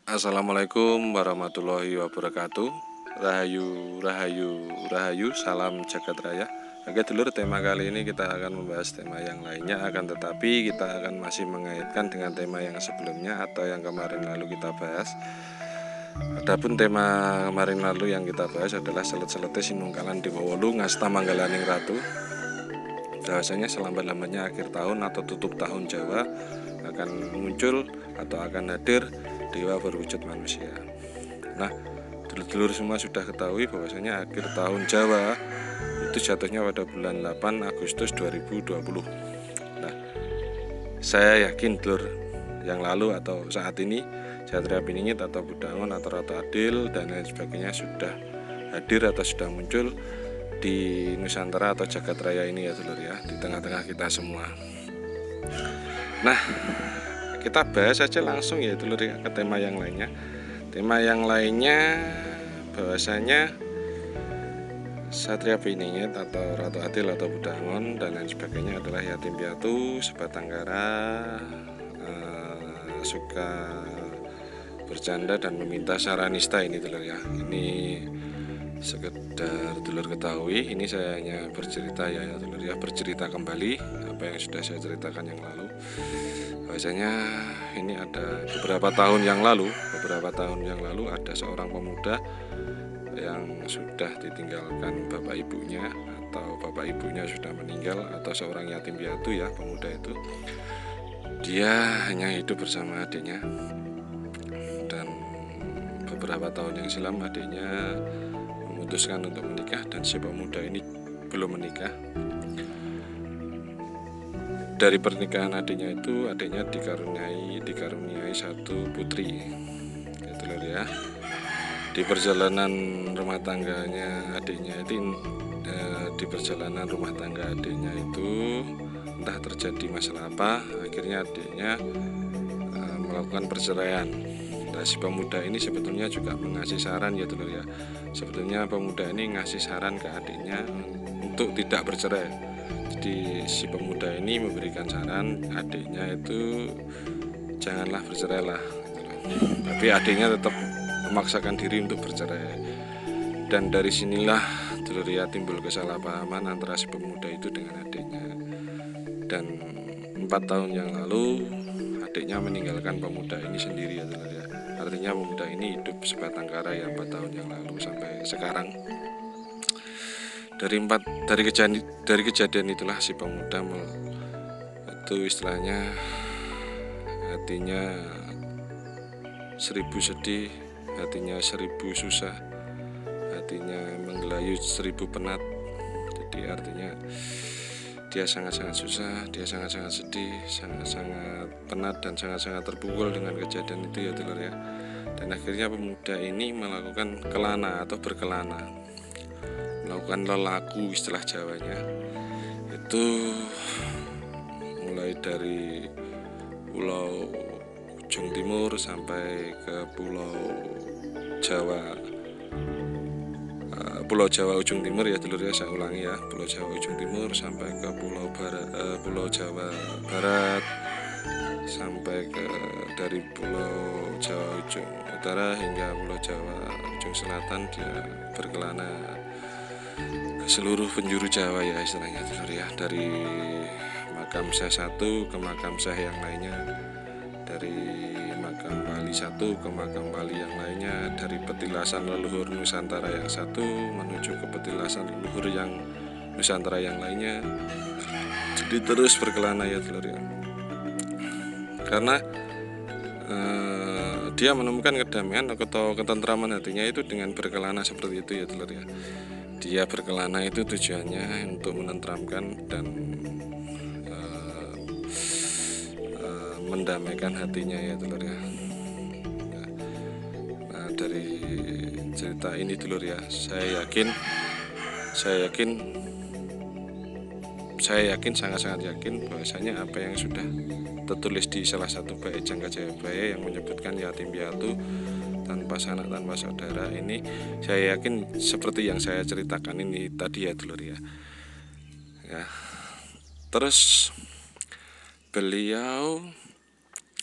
Assalamualaikum warahmatullahi wabarakatuh. Rahayu, rahayu, rahayu, salam jagat raya. Oke dulur, tema kali ini kita akan membahas tema yang lainnya, akan tetapi kita akan masih mengaitkan dengan tema yang sebelumnya atau yang kemarin lalu kita bahas. Adapun tema kemarin lalu yang kita bahas adalah selet-selete sinungkalan Dewa Wolu ngasta manggalaning ratu. Bahwasanya selambat-lambatnya akhir tahun atau tutup tahun Jawa akan muncul atau akan hadir dewa berwujud manusia. Nah, dulur-dulur semua sudah ketahui bahwasanya akhir tahun Jawa itu jatuhnya pada bulan 8 Agustus 2020. Nah, saya yakin dulur yang lalu atau saat ini Satria Piningit atau Budangon atau Ratu Adil dan lain sebagainya sudah hadir atau sudah muncul di Nusantara atau jagat raya ini ya dulur ya, di tengah-tengah kita semua. Nah, kita bahas saja langsung ya dulur ya ke tema yang lainnya. Tema yang lainnya bahwasanya Satria Piningit atau Ratu Adil atau Budangon dan lain sebagainya adalah yatim piatu, sebatang kara, suka bercanda dan meminta saranista ini dulur ya. Ini sekedar dulur ketahui, ini saya hanya bercerita ya dulur ya, bercerita kembali apa yang sudah saya ceritakan yang lalu. Bahwasanya ini ada beberapa tahun yang lalu ada seorang pemuda yang sudah ditinggalkan bapak ibunya atau bapak ibunya sudah meninggal atau seorang yatim piatu ya. Pemuda itu dia hanya hidup bersama adiknya, dan beberapa tahun yang silam adiknya memutuskan untuk menikah dan si pemuda ini belum menikah. Dari pernikahan adiknya itu, adiknya dikaruniai satu putri, gitu loh ya. Di perjalanan rumah tangganya adiknya itu, entah terjadi masalah apa, akhirnya adiknya melakukan perceraian. Nah, si pemuda ini sebetulnya juga mengasih saran ya dulur ya. Sebetulnya pemuda ini ngasih saran ke adiknya untuk tidak bercerai. Jadi si pemuda ini memberikan saran adiknya itu janganlah bercerai lah gitu. Tapi adiknya tetap memaksakan diri untuk bercerai. Dan dari sinilah dulur ya timbul kesalahpahaman antara si pemuda itu dengan adiknya. Dan 4 tahun yang lalu adiknya meninggalkan pemuda ini sendiri ya dulur ya. Artinya pemuda ini hidup sebatang kara ya 4 tahun yang lalu sampai sekarang. Dari kejadian itulah si pemuda itu istilahnya hatinya 1000 sedih, hatinya 1000 susah, hatinya menggelayu 1000 penat. Jadi artinya dia sangat-sangat susah, dia sangat-sangat sedih, sangat-sangat penat dan sangat-sangat terpukul dengan kejadian itu ya dulur ya. Dan akhirnya pemuda ini melakukan kelana atau berkelana, melakukan lelaku istilah Jawanya. Itu mulai dari pulau ujung timur sampai ke pulau Jawa ujung timur ya dulur ya, saya ulangi ya, Pulau Jawa ujung timur sampai ke Pulau Jawa Barat, sampai ke dari Pulau Jawa ujung utara hingga Pulau Jawa ujung selatan. Dia berkelana ke seluruh penjuru Jawa ya istilahnya dulur ya, dari makam Syekh satu ke makam Syekh yang lainnya, dari makam Bali satu ke makam Bali yang lainnya, dari petilasan leluhur Nusantara yang satu menuju ke petilasan leluhur yang Nusantara yang lainnya. Jadi terus berkelana ya dulur ya, karena dia menemukan kedamaian atau ketentraman hatinya itu dengan berkelana seperti itu ya dulur ya. Dia berkelana itu tujuannya untuk menenteramkan dan mendamaikan hatinya ya dulur ya. Nah, dari cerita ini dulur ya, saya sangat-sangat yakin bahwasanya apa yang sudah tertulis di salah satu bait Jangka Jayabaya yang menyebutkan yatim piatu tanpa sanak tanpa saudara ini, saya yakin seperti yang saya ceritakan ini tadi ya dulur ya. Terus beliau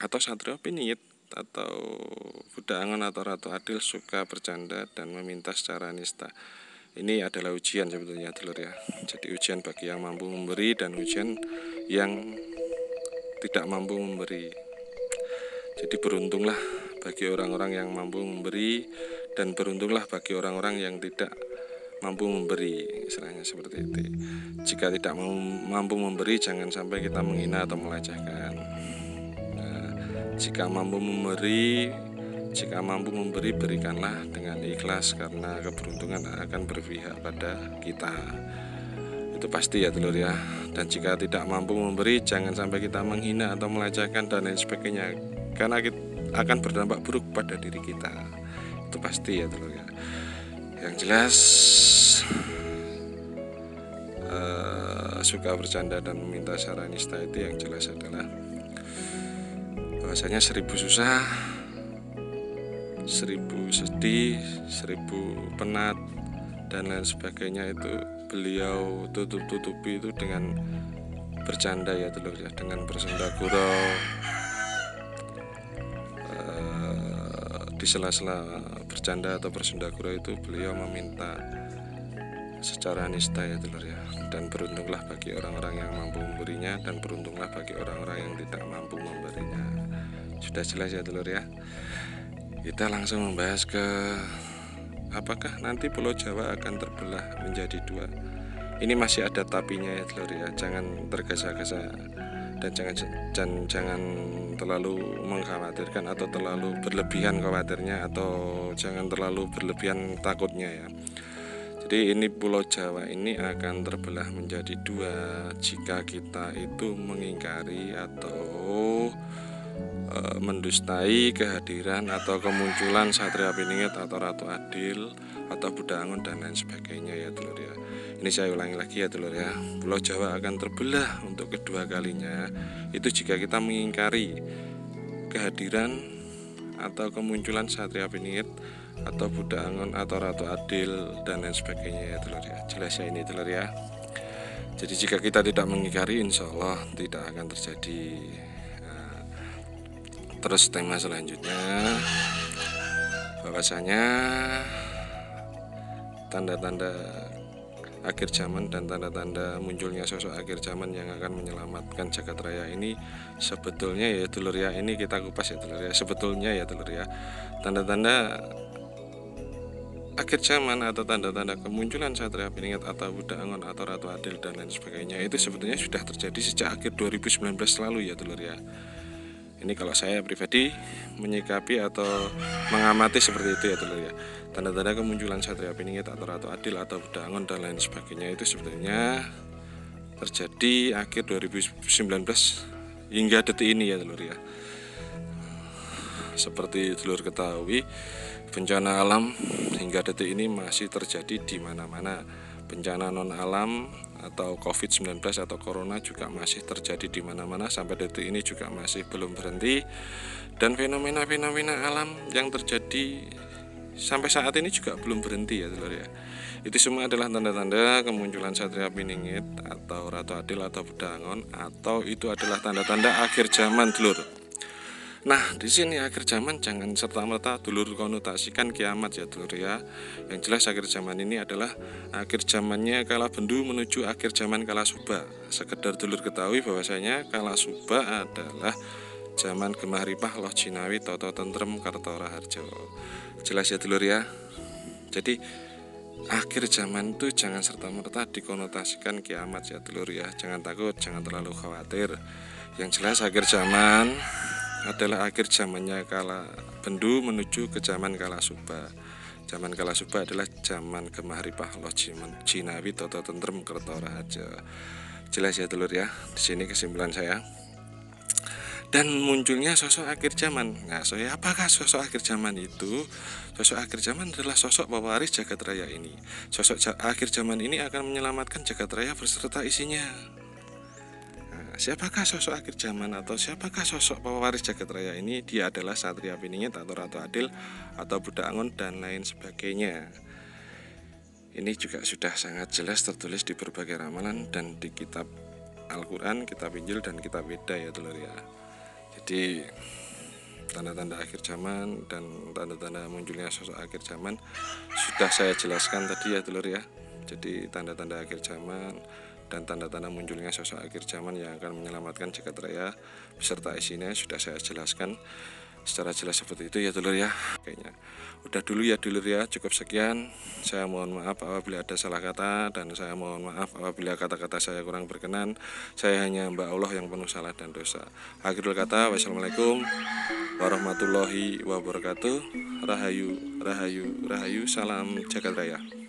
atau Satria Piningit atau Budak Angon atau Ratu Adil suka bercanda dan meminta secara nista. Ini adalah ujian sebetulnya dulur ya. Jadi ujian bagi yang mampu memberi dan ujian yang tidak mampu memberi. Jadi beruntunglah bagi orang-orang yang mampu memberi dan beruntunglah bagi orang-orang yang tidak mampu memberi, istilahnya seperti itu. Jika tidak mampu memberi, jangan sampai kita menghina atau melecehkan. Nah, jika mampu memberi, berikanlah dengan ikhlas karena keberuntungan akan berpihak pada kita. Itu pasti ya dulur ya. Dan jika tidak mampu memberi, jangan sampai kita menghina atau melecehkan dan lain sebagainya, karena akan berdampak buruk pada diri kita. Itu pasti ya dulur ya. Yang jelas suka bercanda dan meminta secara nista itu yang jelas adalah bahwasanya 1000 susah, 1000 sedih, 1000 penat dan lain sebagainya itu beliau tutupi itu dengan bercanda ya dulur ya, dengan bersenda gurau. Di sela-sela bercanda atau bersenda gurau itu beliau meminta secara nista ya dulur ya. Dan beruntunglah bagi orang-orang yang mampu memberinya dan beruntunglah bagi orang-orang yang tidak mampu memberinya. Sudah jelas ya dulur ya. Kita langsung membahas ke apakah nanti Pulau Jawa akan terbelah menjadi 2. Ini masih ada tapinya ya dulur ya. Jangan tergesa-gesa dan jangan terlalu mengkhawatirkan atau terlalu berlebihan khawatirnya, atau jangan terlalu berlebihan takutnya ya. Jadi ini Pulau Jawa ini akan terbelah menjadi 2 jika kita itu mengingkari atau mendustai kehadiran atau kemunculan Satria Piningit atau Ratu Adil atau Budak Angon dan lain sebagainya ya dulur ya. Ini saya ulangi lagi ya dulur ya. Pulau Jawa akan terbelah untuk kedua kalinya itu jika kita mengingkari kehadiran atau kemunculan Satria Piningit atau Budak Angon atau Ratu Adil dan lain sebagainya ya dulur ya. Jelas ya ini dulur ya. Jadi jika kita tidak mengingkari, insya Allah tidak akan terjadi. Terus tema selanjutnya bahwasanya tanda-tanda akhir zaman dan tanda-tanda munculnya sosok akhir zaman yang akan menyelamatkan jagat raya ini sebetulnya ya dulur ya, ini kita kupas ya dulur ya. Sebetulnya ya dulur ya, tanda-tanda akhir zaman atau tanda-tanda kemunculan Satria Piningit atau Budak Angon atau Ratu Adil dan lain sebagainya itu sebetulnya sudah terjadi sejak akhir 2019 lalu ya dulur ya. Ini kalau saya pribadi menyikapi atau mengamati seperti itu ya dulur ya. Tanda-tanda kemunculan Satria Piningit atau Ratu Adil atau Budak Angon dan lain sebagainya itu sebetulnya terjadi akhir 2019 hingga detik ini ya dulur ya. Seperti dulur ketahui, bencana alam hingga detik ini masih terjadi di mana-mana. Bencana non alam atau COVID-19 atau Corona juga masih terjadi di mana-mana sampai detik ini juga masih belum berhenti. Dan fenomena-fenomena alam yang terjadi sampai saat ini juga belum berhenti ya dulur ya. Itu semua adalah tanda-tanda kemunculan Satria Piningit atau Ratu Adil atau Budak Angon, atau itu adalah tanda-tanda akhir zaman dulur. Nah, di sini akhir zaman jangan serta-merta dulur konotasikan kiamat ya dulur ya. Yang jelas akhir zaman ini adalah akhir zamannya Kala Bendu menuju akhir zaman Kala Suba. Sekedar dulur ketahui bahwasanya Kala Suba adalah zaman Gemah Ripah Loh Jinawi Toto Tentrem Karto Raharjo. Jelas ya dulur ya. Jadi akhir zaman itu jangan serta-merta dikonotasikan kiamat ya dulur ya. Jangan takut, jangan terlalu khawatir. Yang jelas akhir zaman adalah akhir zamannya Kala Bendu menuju ke zaman Kala Suba. Zaman Kala Suba adalah zaman Gemah Ripah Loh Jinawi Toto Tentrem Karto Raharjo. Jelas ya dulur ya. Di sini kesimpulan saya. Dan munculnya sosok akhir zaman. Nah, apakah sosok akhir zaman itu? Sosok akhir zaman adalah sosok pewaris jagat raya ini. Sosok akhir zaman ini akan menyelamatkan jagat raya beserta isinya. Siapakah sosok akhir zaman atau siapakah sosok pewaris jagat raya ini? Dia adalah Satria Piningit atau Ratu Adil atau Budak Angon dan lain sebagainya. Ini juga sudah sangat jelas tertulis di berbagai ramalan dan di kitab Al-Quran, kitab Injil dan kitab Weda ya dulur ya. Jadi tanda-tanda akhir zaman dan tanda-tanda munculnya sosok akhir zaman sudah saya jelaskan tadi ya dulur ya. Jadi tanda-tanda akhir zaman dan tanda-tanda munculnya sosok akhir zaman yang akan menyelamatkan jagat raya beserta isinya sudah saya jelaskan secara jelas seperti itu ya dulur ya. Kayaknya udah dulu ya dulur ya, cukup sekian. Saya mohon maaf apabila ada salah kata dan saya mohon maaf apabila kata-kata saya kurang berkenan. Saya hanya hamba Allah yang penuh salah dan dosa. Akhirul kata, wassalamualaikum warahmatullahi wabarakatuh. Rahayu, rahayu, rahayu, salam jagat raya.